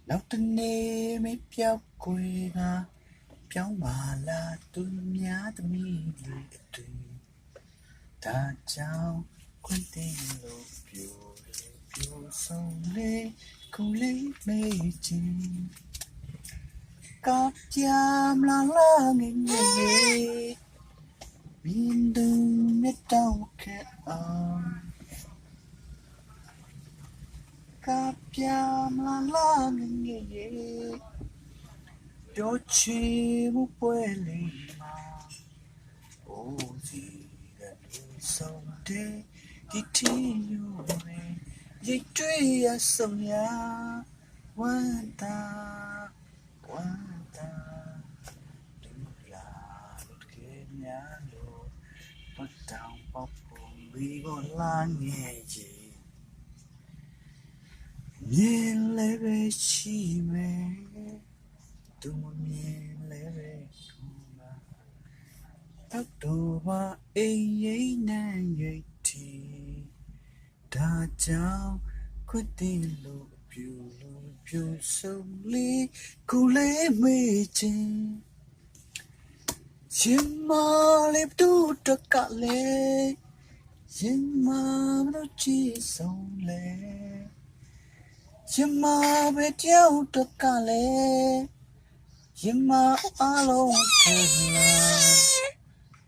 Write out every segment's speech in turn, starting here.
နောက်တနေ့မပြောက်ကွယ်ကပြောင်းပါလားသူများသမီးလေးအတွေ့ဒါကြောင့်ခွင့်တင်လို့ပြိုဆုံးလေးခုလေးမေးချင်းကကြမ်းလာလာငယ်ငယ်မင်းတို့မြတ်တော်ခဲ့အောင်ကပြမ်းလာလာငယ်ငယ်ပြောချင်မှုပွဲလေးမှာအိုးစီတဲ့လူဆုံးတဲ့ဒီတီယူရဲ့ရိတ်တွေ့ရဆုံးရဝမ်းသာဒူလာလို့ကဲများလို့ပတ်တောင်ပေါပုံပြီးကိုလာငယ်ကြီးမြင်လည်းပဲရှိမယ်သူမမြင်လည်းပဲကူလာတော့တော့မအိမ်ရိပ်နဲ့ရိတ်တီဒါကြောင့်ခွတ်တင်လို့ပြူဆုံးလေးခုလေးမေးချင်းရင်မလေးတို့တကလေးရင်မတို့ကြည့်ဆုံးလေရင်မပဲကြောက်တကလေးရင်မအလုံးထလာ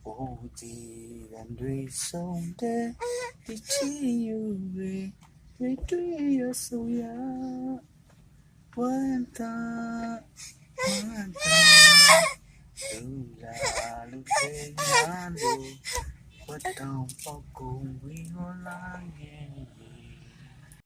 အိုးဒီရန်တွေဆုံးတဲ့ဒီချီယူရိတ်တွေ့ရဆိုရဝမ်းသာလူလာလူသေးညာလူပတ်တောင်ပေါက်ကုန်ဝီဟောလာငယ်